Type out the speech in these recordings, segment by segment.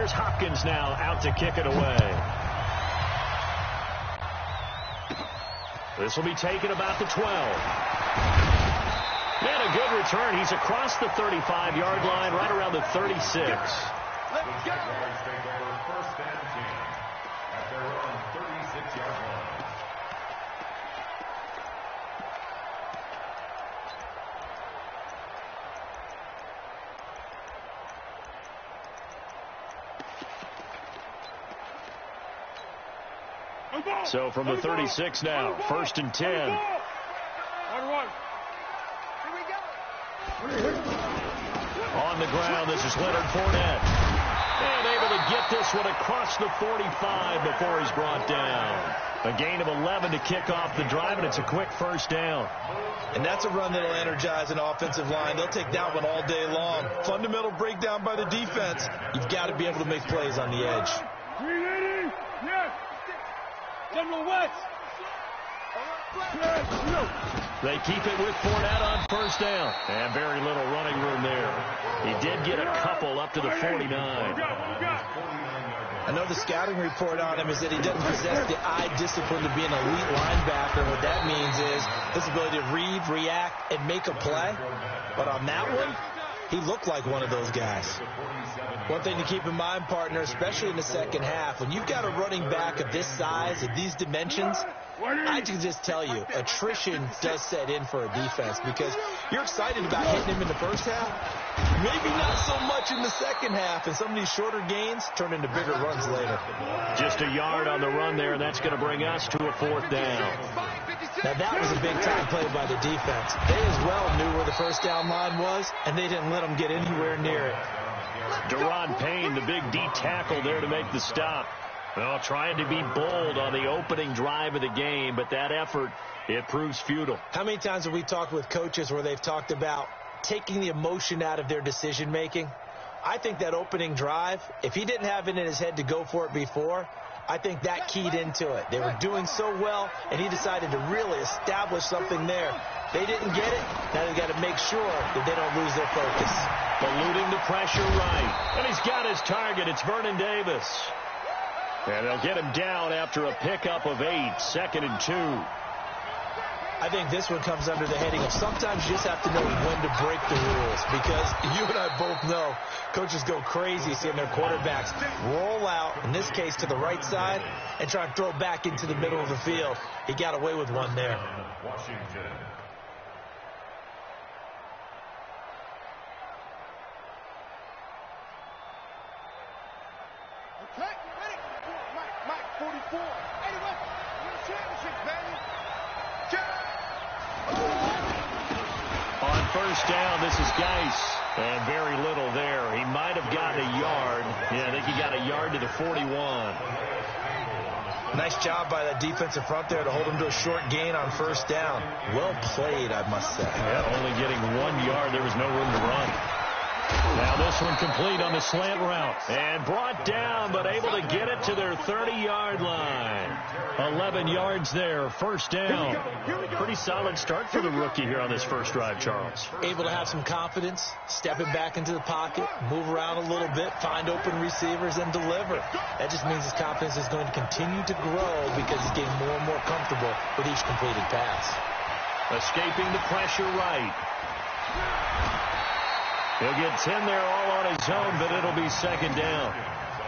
Here's Hopkins now out to kick it away. This will be taken about the 12. And a good return. He's across the 35-yard line, right around the 36. Let's go. First and 10 at their own 36-yard line. So from the 36 now, first and 10. 1-1. On the ground, this is Leonard Fournette. And able to get this one across the 45 before he's brought down. A gain of 11 to kick off the drive, and it's a quick first down. And that's a run that'll energize an offensive line. They'll take that one all day long. Fundamental breakdown by the defense. You've got to be able to make plays on the edge. 380. Yes. General West. They keep it with Fournette on first down. And very little running room there. He did get a couple up to the 49. I know the scouting report on him is that he doesn't possess the eye discipline to be an elite linebacker. What that means is his ability to read, react, and make a play. But on that one, he looked like one of those guys. One thing to keep in mind, partner, especially in the second half, when you've got a running back of this size, of these dimensions, I can just tell you, attrition does set in for a defense because you're excited about hitting him in the first half. Maybe not so much in the second half, and some of these shorter gains turn into bigger runs later. Just a yard on the run there, and that's going to bring us to a fourth down. Now, that was a big-time play by the defense. They as well knew where the first down line was, and they didn't let them get anywhere near it. Deron Payne, the big D tackle there to make the stop. Well, trying to be bold on the opening drive of the game, but that effort, it proves futile. How many times have we talked with coaches where they've talked about taking the emotion out of their decision-making? I think that opening drive, if he didn't have it in his head to go for it before, I think that keyed into it. They were doing so well, and he decided to really establish something there. They didn't get it. Now they've got to make sure that they don't lose their focus. Eluding the pressure right. And he's got his target. It's Vernon Davis. And they'll get him down after a pickup of 8, second and 2. I think this one comes under the heading of sometimes you just have to know when to break the rules, because you and I both know coaches go crazy seeing their quarterbacks roll out, in this case to the right side, and try and throw back into the middle of the field. He got away with one there. Washington. Okay, ready? Mike, 44. Anyway, championship, baby. On first down, this is Geis. And very little there. He might have gotten a yard. Yeah, I think he got a yard to the 41. Nice job by that defensive front there to hold him to a short gain on first down. Well played, I must say. Yeah, only getting 1 yard. There was no room to run. Now this one complete on the slant route. And brought down, but able to get it to their 30-yard line. 11 yards there, first down. Pretty solid start for the rookie here on this first drive, Charles. Able to have some confidence, stepping back into the pocket, move around a little bit, find open receivers, and deliver. That just means his confidence is going to continue to grow because he's getting more and more comfortable with each completed pass. Escaping the pressure right. He'll get 10 there all on his own, but it'll be second down.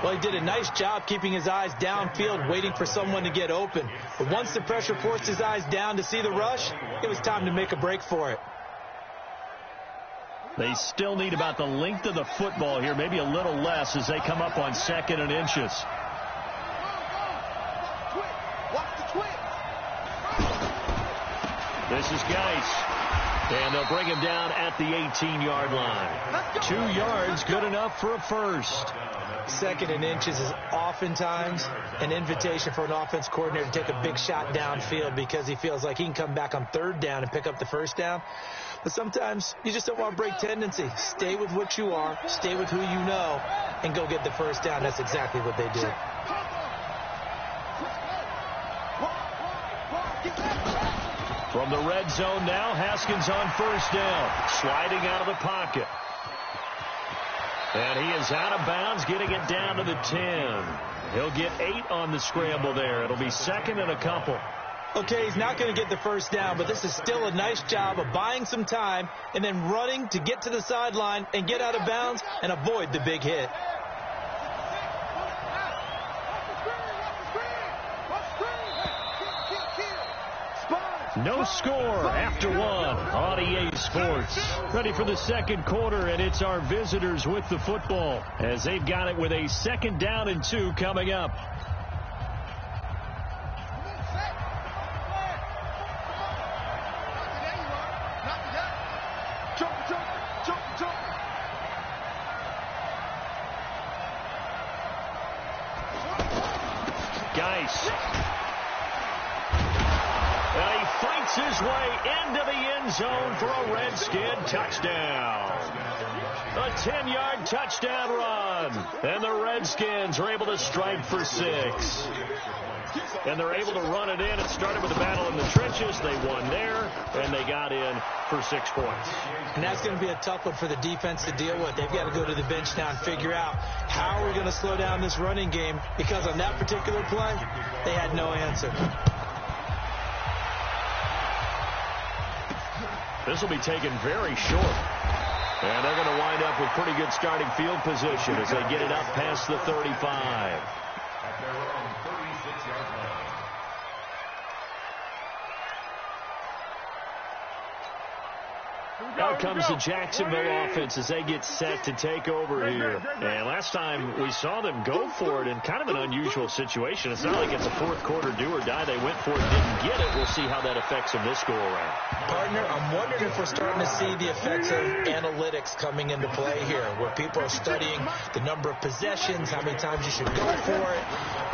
Well, he did a nice job keeping his eyes downfield, waiting for someone to get open. But once the pressure forced his eyes down to see the rush, it was time to make a break for it. They still need about the length of the football here, maybe a little less as they come up on second and inches. This is Geis. And they'll bring him down at the 18-yard line. 2 yards, good enough for a first. Second and inches is oftentimes an invitation for an offense coordinator to take a big shot downfield because he feels like he can come back on third down and pick up the first down. But sometimes you just don't want to break tendency. Stay with what you are, stay with who you know, and go get the first down. That's exactly what they did. From the red zone now, Haskins on first down. Sliding out of the pocket. And he is out of bounds, getting it down to the 10. He'll get 8 on the scramble there. It'll be second and a couple. Okay, he's not going to get the first down, but this is still a nice job of buying some time and then running to get to the sideline and get out of bounds and avoid the big hit. No score after one on EA Sports. Ready for the second quarter, and it's our visitors with the football as they've got it with a 2nd down and 2 coming up. Geis. And he fights his way into the end zone for a Redskin touchdown. A 10-yard touchdown run. And the Redskins are able to strike for 6. And they're able to run it in. It started with a battle in the trenches. They won there, and they got in for 6 points. And that's going to be a tough one for the defense to deal with. They've got to go to the bench now and figure out how are we going to slow down this running game, because on that particular play, they had no answer. This will be taken very short. And they're going to wind up with pretty good starting field position as they get it up past the 35. At their own 36-yard line. Out comes the Jacksonville offense as they get set to take over here. And last time we saw them go for it in kind of an unusual situation. It's not like it's a fourth quarter do or die. They went for it, didn't get it. We'll see how that affects them this go around. Partner, I'm wondering if we're starting to see the effects of analytics coming into play here, where people are studying the number of possessions, how many times you should go for it,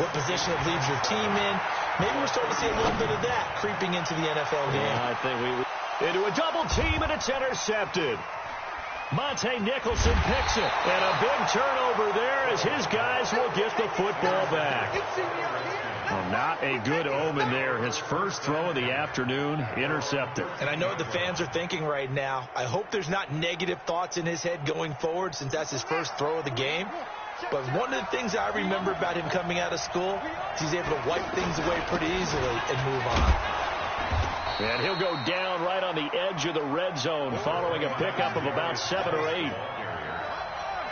what position it leaves your team in. Maybe we're starting to see a little bit of that creeping into the NFL game. I think into a double team, and it's intercepted. Monte Nicholson picks it, and a big turnover there as his guys will get the football back. Well, not a good omen there. His first throw of the afternoon, intercepted. And I know what the fans are thinking right now. I hope there's not negative thoughts in his head going forward, since that's his first throw of the game. But one of the things I remember about him coming out of school is he's able to wipe things away pretty easily and move on. And he'll go down right on the edge of the red zone following a pickup of about 7 or 8.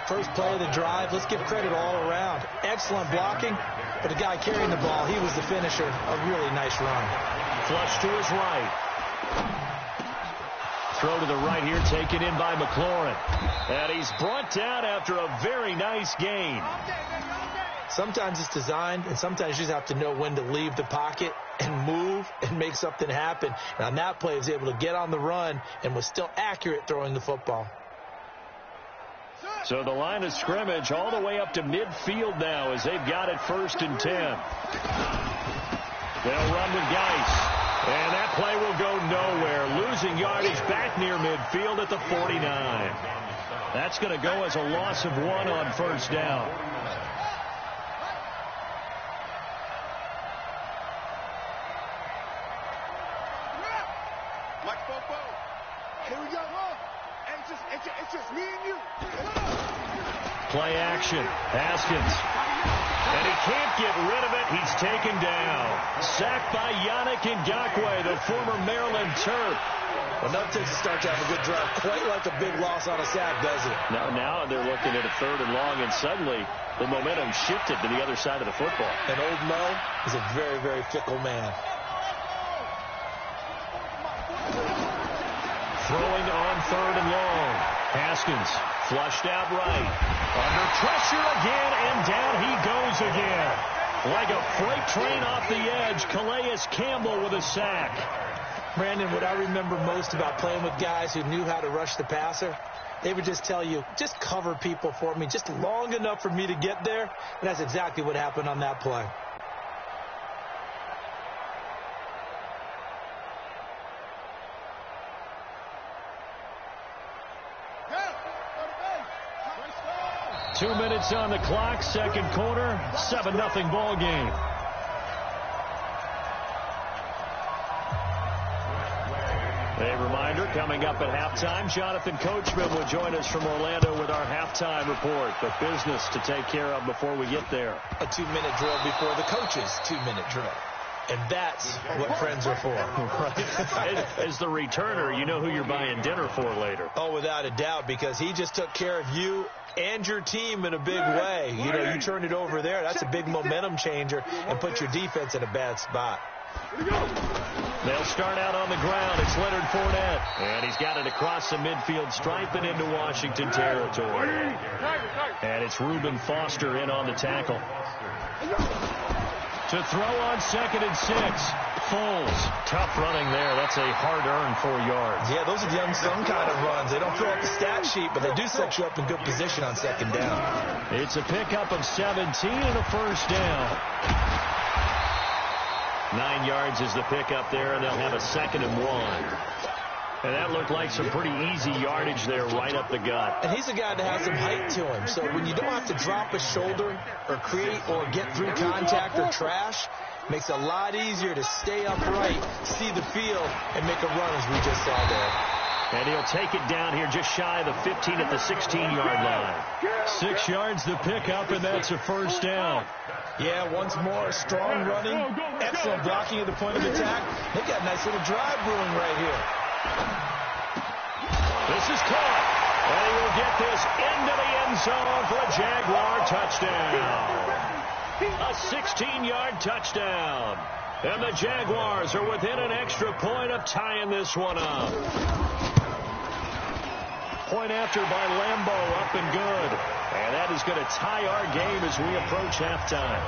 First play of the drive, let's give credit all around. Excellent blocking, but the guy carrying the ball, he was the finisher. A really nice run. Flush to his right. Throw to the right here, taken in by McLaurin. And he's brought down after a very nice gain. Sometimes it's designed, and sometimes you just have to know when to leave the pocket and move and make something happen. And on that play, he was able to get on the run and was still accurate throwing the football. So the line of scrimmage all the way up to midfield now as they've got it 1st and 10. They'll run with Geis. And that play will go nowhere. Losing yardage back near midfield at the 49. That's going to go as a loss of 1 on 1st down. It's just me and you. Play action. Haskins. And he can't get rid of it. He's taken down. Sacked by Yannick Ngakoue, the former Maryland Terp. Well, that takes a start to have a good drive. Quite like a big loss on a sack, does it? Now they're looking at a 3rd and long, and suddenly the momentum shifted to the other side of the football. And Old Mo is a very, very fickle man. Throwing on 3rd and long. Haskins flushed out right. Under pressure again, and down he goes again. Like a freight train off the edge, Calais Campbell with a sack. Brandon, what I remember most about playing with guys who knew how to rush the passer, they would just tell you, just cover people for me, just long enough for me to get there. And that's exactly what happened on that play. Two minutes on the clock, second quarter, 7-0 ball game. A reminder, coming up at halftime, Jonathan Coachman will join us from Orlando with our halftime report. But business to take care of before we get there. A 2-minute drill before the coach's 2-minute drill. And that's what friends are for. As the returner, you know who you're buying dinner for later. Oh, without a doubt, because he just took care of you and your team in a big way. You know, you turned it over there. That's a big momentum changer and put your defense in a bad spot. They'll start out on the ground. It's Leonard Fournette. And he's got it across the midfield stripe and into Washington territory. And it's Reuben Foster in on the tackle. To throw on 2nd and 6. Foles. Tough running there. That's a hard-earned 4 yards. Yeah, those are the unsung kind of runs. They don't fill up the stat sheet, but they do set you up in good position on 2nd down. It's a pickup of 17 and a first down. 9 yards is the pickup there, and they'll have a 2nd and 1. And that looked like some pretty easy yardage there right up the gut. And he's a guy that has some height to him. So when you don't have to drop a shoulder or create or get through contact or trash, makes it a lot easier to stay upright, see the field, and make a run as we just saw there. And he'll take it down here just shy of the 15 at the 16-yard line. 6 yards the pickup, and that's a first down. Yeah, once more, strong running, excellent blocking at the point of attack. They've got a nice little drive brewing right here. This is caught, and he will get this into the end zone for a Jaguar touchdown. A 16-yard touchdown. And the Jaguars are within an extra point of tying this one up. Point after by Lambeau, up and good. And that is going to tie our game as we approach halftime.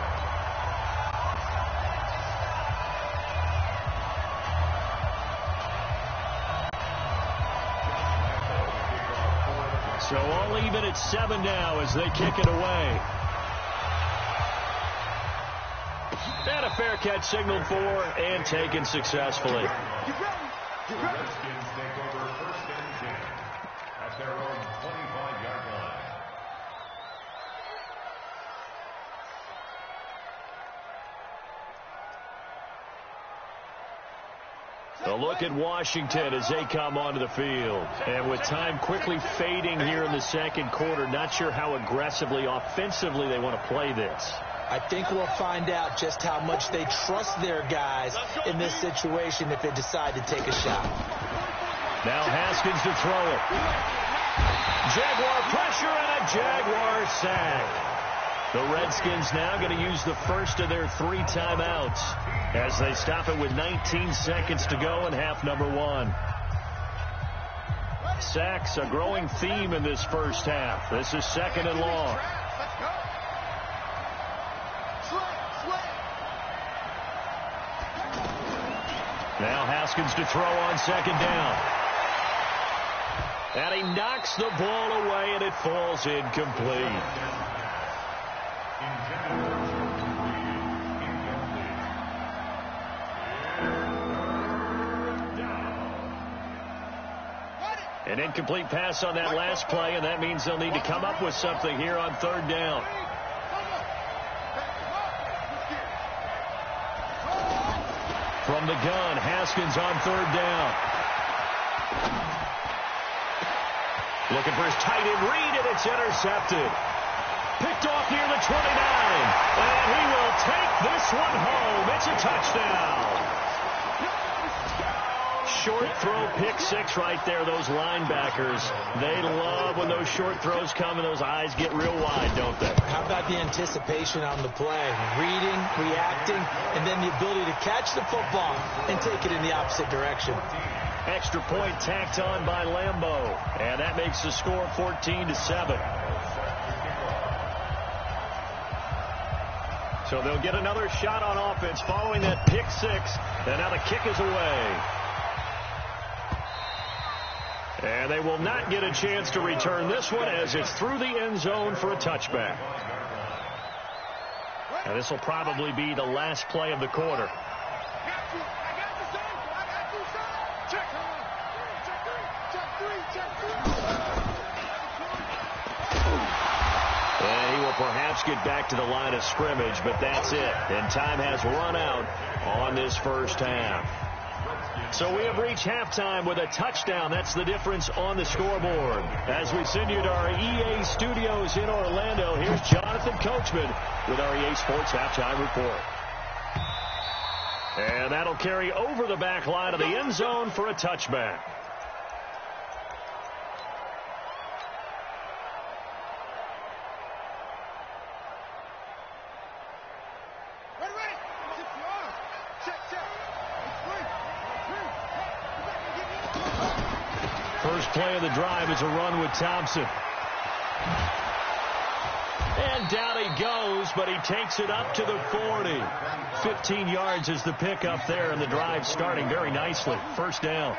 So all even at 7 now as they kick it away. And a fair catch signaled for and taken successfully. The Redskins take over 1st and 10 at their own 25-yard line. A look at Washington as they come onto the field. And with time quickly fading here in the second quarter, not sure how aggressively, offensively they want to play this. I think we'll find out just how much they trust their guys in this situation if they decide to take a shot. Now Haskins to throw it. Jaguar pressure and a Jaguar sack. The Redskins now going to use the first of their 3 timeouts as they stop it with 19 seconds to go in half number 1. Sacks, a growing theme in this first half. This is 2nd and long. Now Haskins to throw on 2nd down. And he knocks the ball away, and it falls incomplete. An incomplete pass on that last play, and that means they'll need to come up with something here on 3rd down. From the gun, Haskins on 3rd down. Looking for his tight end read, and it's intercepted. Picked off near the 29. And he will take this one home. It's a touchdown. Short throw, pick 6 right there. Those linebackers, they love when those short throws come and those eyes get real wide, don't they? How about the anticipation on the play? Reading, reacting, and then the ability to catch the football and take it in the opposite direction. Extra point tacked on by Lambeau. And that makes the score 14-7. So they'll get another shot on offense following that pick 6. And now the kick is away. And they will not get a chance to return this one as it's through the end zone for a touchback. And this will probably be the last play of the quarter. And he will perhaps get back to the line of scrimmage, but that's it. And time has run out on this first half. So we have reached halftime with a touchdown. That's the difference on the scoreboard. As we send you to our EA studios in Orlando, here's Jonathan Coachman with our EA Sports Halftime Report. And that'll carry over the back line of the end zone for a touchback. First play of the drive is a run with Thompson. And down he goes, but he takes it up to the 40. 15 yards is the pickup there, and the drive starting very nicely. First down.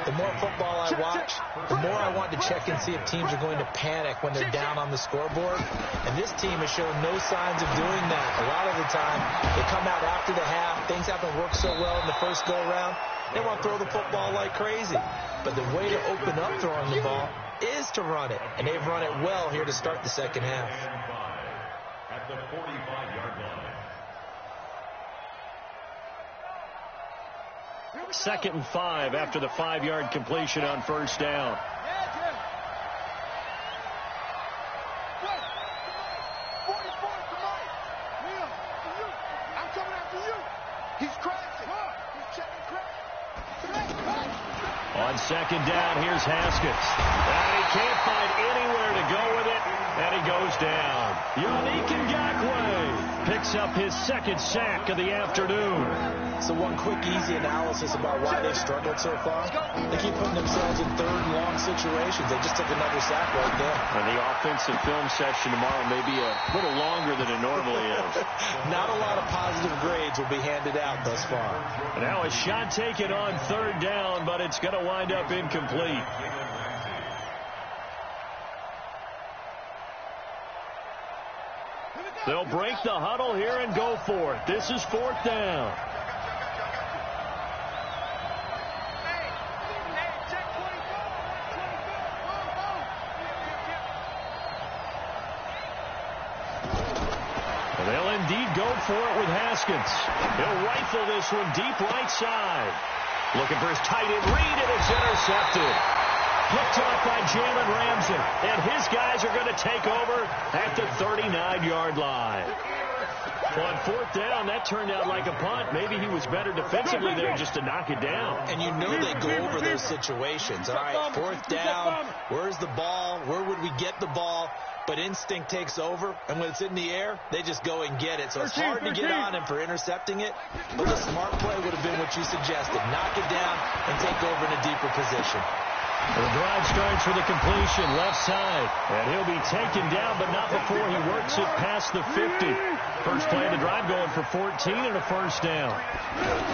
The more football I watch, the more I want to check and see if teams are going to panic when they're down on the scoreboard. And this team has shown no signs of doing that. A lot of the time, they come out after the half. Things haven't worked so well in the first go-around. They want to throw the football like crazy. But the way to open up throwing the ball is to run it. And they've run it well here to start the second half. At the 45-yard line. Second and 5 after the 5-yard completion on first down. On second down, here's Haskins. And he can't find anywhere to go with it, and he goes down. Yannick Ngakoue picks up his second sack of the afternoon. So one quick, easy analysis about why they've struggled so far. They keep putting themselves in third and long situations. They just took another sack right there. And the offensive film session tomorrow may be a little longer than it normally is. Not a lot of positive grades will be handed out thus far. And now a shot taken on third down, but it's going to wind up incomplete. They'll break the huddle here and go for it. This is fourth down. They'll indeed go for it with Haskins. He'll rifle this one deep right side. Looking for his tight end read, and it's intercepted. Picked off by Jalen Ramsey. And his guys are going to take over at the 39-yard line. On fourth down, that turned out like a punt. Maybe he was better defensively there just to knock it down. And you know they go over those situations. All right, fourth down, where's the ball? Where would we get the ball? But instinct takes over, and when it's in the air, they just go and get it. So it's hard to get on him for intercepting it, but the smart play would have been what you suggested. Knock it down and take over in a deeper position. The drive starts with a completion left side, and he'll be taken down, but not before he works it past the 50. First play of the drive going for 14 and a first down.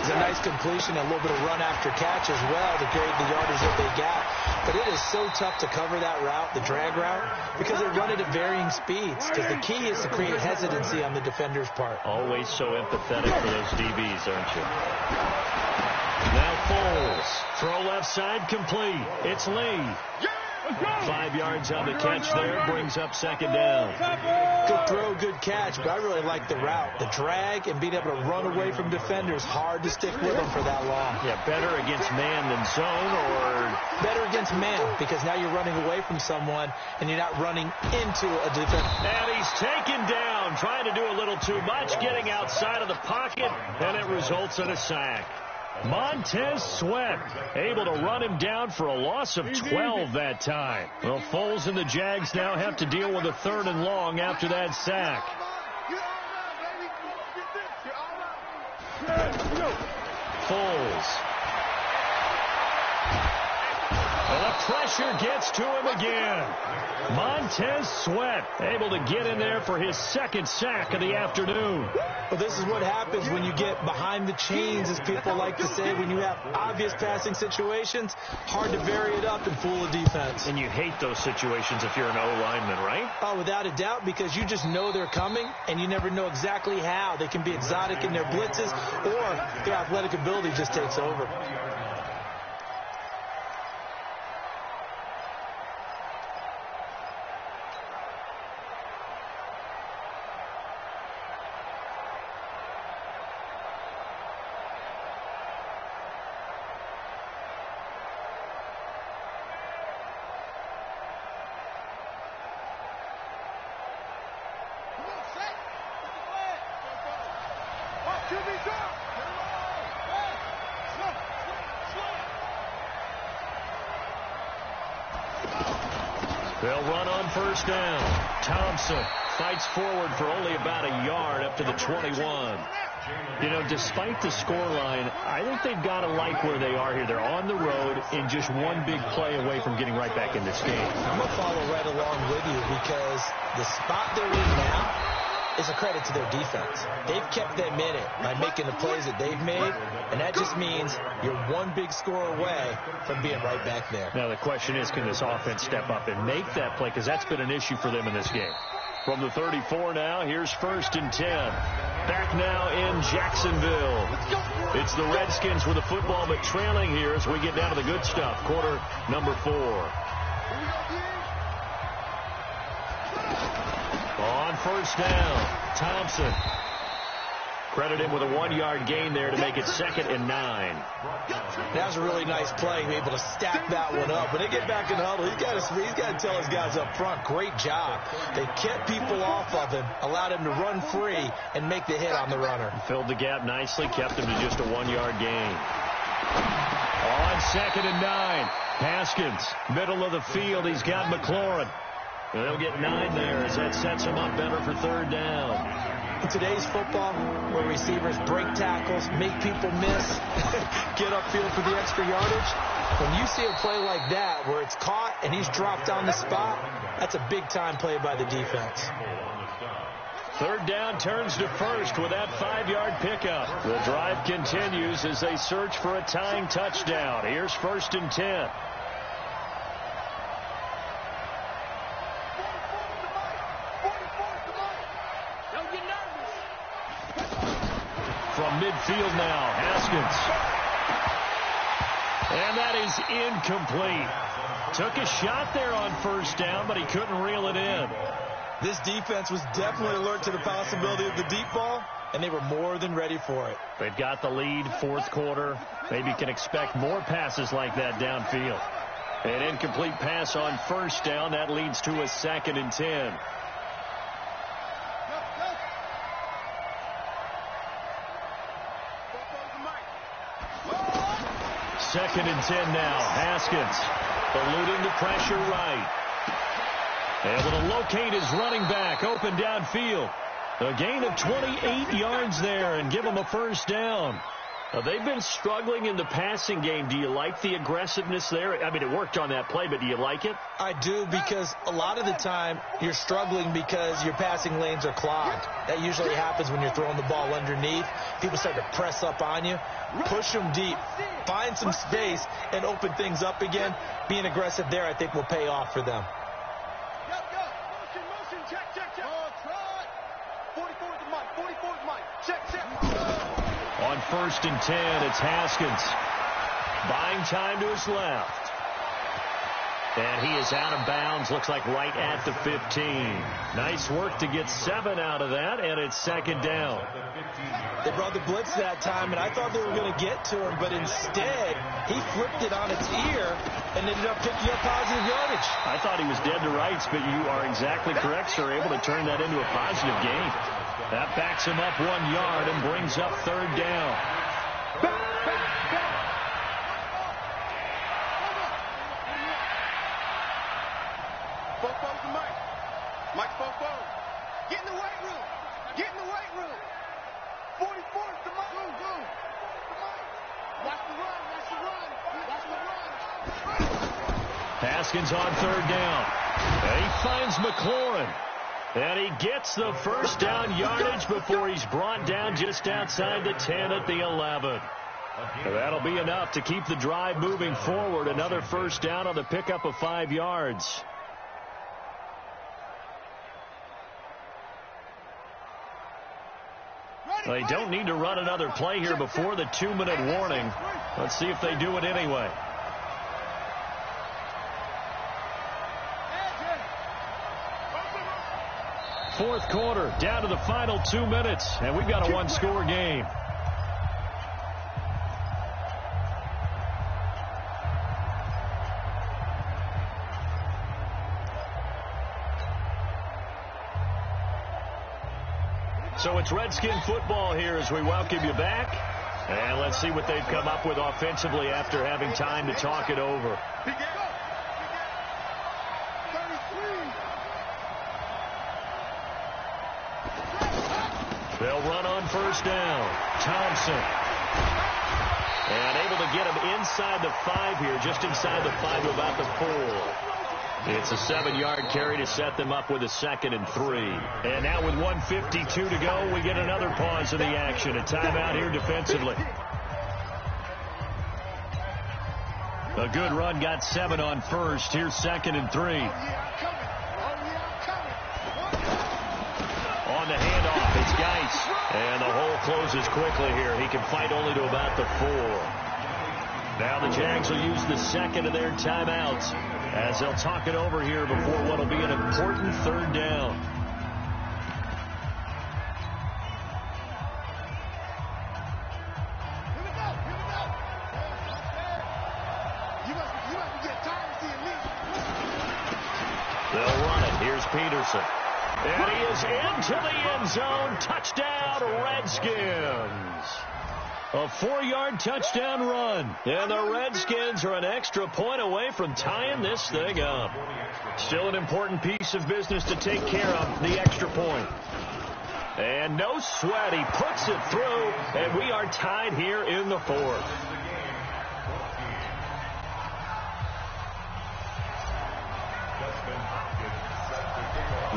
It's a nice completion, a little bit of run after catch as well to grade the yardage that they got. But it is so tough to cover that route, the drag route, because they run it at varying speeds. Because the key is to create hesitancy on the defender's part. Always so empathetic for those DBs, aren't you? Now Foles. Throw left side complete. It's Lee. 5 yards on the catch there. Brings up second down. Good throw, good catch, but I really like the route. The drag and being able to run away from defenders. Hard to stick with them for that long. Yeah, better against man than zone, or better against man, because now you're running away from someone and you're not running into a defender. And he's taken down, trying to do a little too much, getting outside of the pocket, and it results in a sack. Montez Sweat able to run him down for a loss of 12 that time. Well, Foles and the Jags now have to deal with a third and long after that sack. Foles. And the pressure gets to him again. Montez Sweat able to get in there for his second sack of the afternoon. Well, this is what happens when you get behind the chains, as people like to say. When you have obvious passing situations, hard to vary it up and fool a defense. And you hate those situations if you're an O-lineman, right? Oh, without a doubt, because you just know they're coming, and you never know exactly how. They can be exotic in their blitzes, or their athletic ability just takes over. They'll run on first down. Thompson fights forward for only about a yard up to the 21. You know, despite the scoreline, I think they've got to like where they are here. They're on the road and just one big play away from getting right back in this game. I'm going to follow right along with you because the spot they're in now is a credit to their defense. They've kept them in it by making the plays that they've made, and that just means you're one big score away from being right back there. Now the question is, can this offense step up and make that play? Because that's been an issue for them in this game. From the 34 now, here's 1st and 10. Back now in Jacksonville. It's the Redskins with the football, but trailing here as we get down to the good stuff. Quarter number 4. On first down, Thompson. Credit him with a 1-yard gain there to make it 2nd and 9. That was a really nice play, able to stack that one up. When they get back in the huddle, he's got to tell his guys up front, great job. They kept people off of him, allowed him to run free, and make the hit on the runner. Filled the gap nicely, kept him to just a 1-yard gain. On 2nd and 9, Haskins, middle of the field, he's got McLaurin. They'll get 9 there as that sets him up better for 3rd down. In today's football, where receivers break tackles, make people miss, get upfield for the extra yardage, when you see a play like that where it's caught and he's dropped on the spot, that's a big-time play by the defense. 3rd down turns to 1st with that 5-yard pickup. The drive continues as they search for a tying touchdown. Here's 1st and 10. From midfield now, Haskins. And that is incomplete. Took a shot there on 1st down, but he couldn't reel it in. This defense was definitely alert to the possibility of the deep ball, and they were more than ready for it. They've got the lead, 4th quarter. Maybe can expect more passes like that downfield. An incomplete pass on 1st down. That leads to a 2nd and 10. Second and 10 now. Haskins eluding the pressure right. Able to locate his running back open downfield. A gain of 28 yards there and give him a 1st down. They've been struggling in the passing game. Do you like the aggressiveness there? I mean, it worked on that play, but do you like it? I do, because a lot of the time you're struggling because your passing lanes are clogged. That usually happens when you're throwing the ball underneath. People start to press up on you. Push them deep. Find some space and open things up again. Being aggressive there, I think, will pay off for them. Motion, check. 44 is mine. 44 is mine. Check. On 1st and 10, it's Haskins. Buying time to his left. And he is out of bounds, looks like right at the 15. Nice work to get 7 out of that, and it's 2nd down. They brought the blitz that time, and I thought they were going to get to him, but instead, he flipped it on its ear and ended up picking up positive yardage. I thought he was dead to rights, but you are exactly correct, sir, able to turn that into a positive gain. That backs him up 1 yard and brings up 3rd down. Mike Fofo. Get in the weight room. 44 is the Mike. Go. Watch the run. Haskins on 3rd down. And he finds McLaurin. And he gets the 1st down yardage before he's brought down just outside the 10 at the 11. That'll be enough to keep the drive moving forward. Another 1st down on the pickup of 5 yards. They don't need to run another play here before the 2-minute warning. Let's see if they do it anyway. Fourth quarter, down to the final 2 minutes, and we've got a 1-score game. So it's Redskin football here as we welcome you back. And let's see what they've come up with offensively after having time to talk it over. They'll run on first down. Thompson. And able to get him inside the 5 here, just inside the 5 to about the 4. It's a 7-yard carry to set them up with a 2nd and 3. And now with 1:52 to go, we get another pause in the action. A timeout here defensively. A good run, got 7 on first. Here's 2nd and 3. On the handoff, it's Geis. And the hole closes quickly here. He can fight only to about the 4. Now the Jags will use the 2nd of their timeouts as they'll talk it over here before what will be an important 3rd down. They'll run it. Here's Peterson. And he is into the end zone. Touchdown, Redskins. A 4-yard touchdown run. And the Redskins are an extra point away from tying this thing up. Still an important piece of business to take care of, the extra point. And no sweat. He puts it through, and we are tied here in the 4th.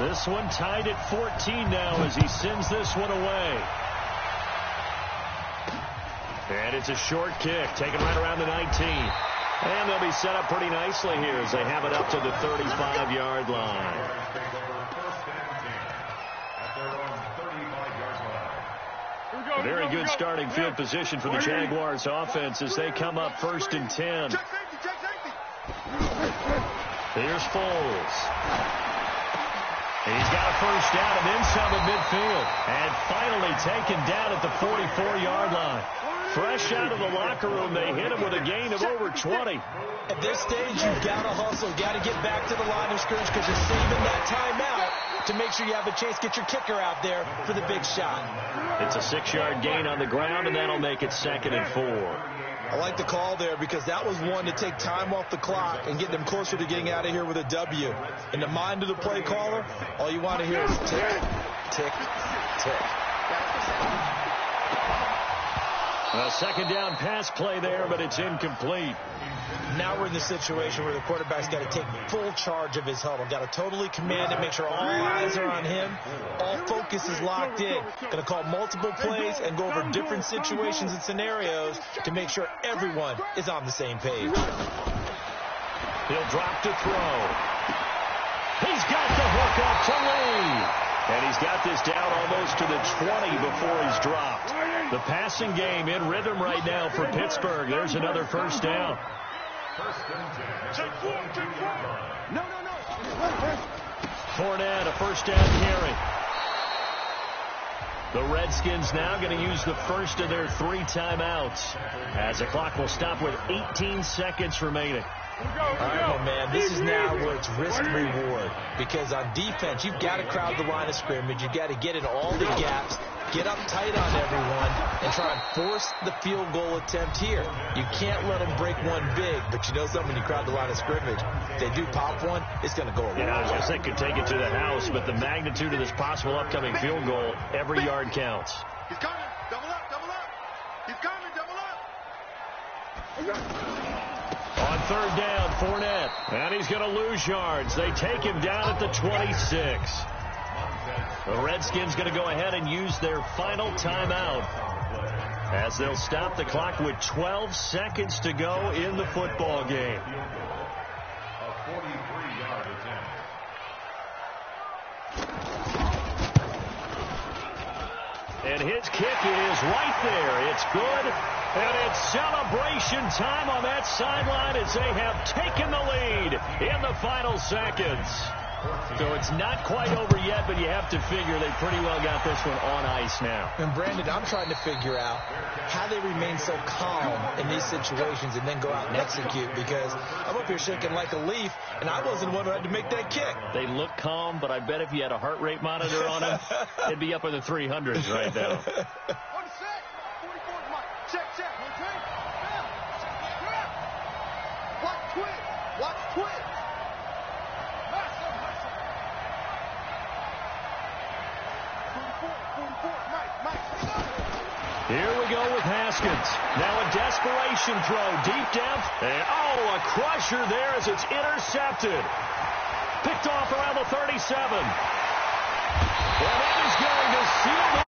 This one tied at 14 now as he sends this one away. And it's a short kick, taken right around the 19. And they'll be set up pretty nicely here as they have it up to the 35-yard line. Very good starting field position for the Jaguars offense as they come up 1st and 10. Here's Foles. He's got a first down and then some at midfield. And finally taken down at the 44-yard line. Fresh out of the locker room, they hit him with a gain of over 20. At this stage, you've got to hustle, got to get back to the line of scrimmage because you're saving that timeout to make sure you have a chance to get your kicker out there for the big shot. It's a 6-yard gain on the ground, and that'll make it 2nd and 4. I like the call there because that was one to take time off the clock and get them closer to getting out of here with a W. In the mind of the play caller, all you want to hear is tick, tick, tick. A 2nd down pass play there, but it's incomplete. Now we're in the situation where the quarterback's got to take full charge of his huddle. Got to totally command it, make sure all eyes are on him. All focus is locked in. Going to call multiple plays and go over different situations and scenarios to make sure everyone is on the same page. He'll drop to throw. He's got the hook up to Lee. And he's got this down almost to the 20 before he's dropped. The passing game in rhythm right now for Pittsburgh. There's another first down. Fournette, a first down carry. The Redskins now going to use the first of their 3 timeouts as the clock will stop with 18 seconds remaining. All right, my man, this is now where it's risk-reward because on defense, you've got to crowd the line of scrimmage. You've got to get in all the gaps, get up tight on everyone, and try and force the field goal attempt here. You can't let them break one big, but you know something, when you crowd the line of scrimmage, if they do pop one, it's going to go away. Yeah, I was going to say could take it to the house, but the magnitude of this possible upcoming field goal, every yard counts. He's coming. Double up, double up. He's coming, double up. On 3rd down, Fournette. And he's going to lose yards. They take him down at the 26. The Redskins going to go ahead and use their final timeout as they'll stop the clock with 12 seconds to go in the football game. A 43-yard attempt. And his kick is right there. It's good. And it's celebration time on that sideline as they have taken the lead in the final seconds. So it's not quite over yet, but you have to figure they pretty well got this one on ice now. And, Brandon, I'm trying to figure out how they remain so calm in these situations and then go out and execute, because I'm up here shaking like a leaf, and I wasn't the one who had to make that kick. They look calm, but I bet if you had a heart rate monitor on them, it'd be up in the 300s right now. Check. Okay. Watch twist. Here we go with Haskins. Now a desperation throw, deep depth. And, a crusher there as it's intercepted. Picked off around the 37. Well, that is going to seal the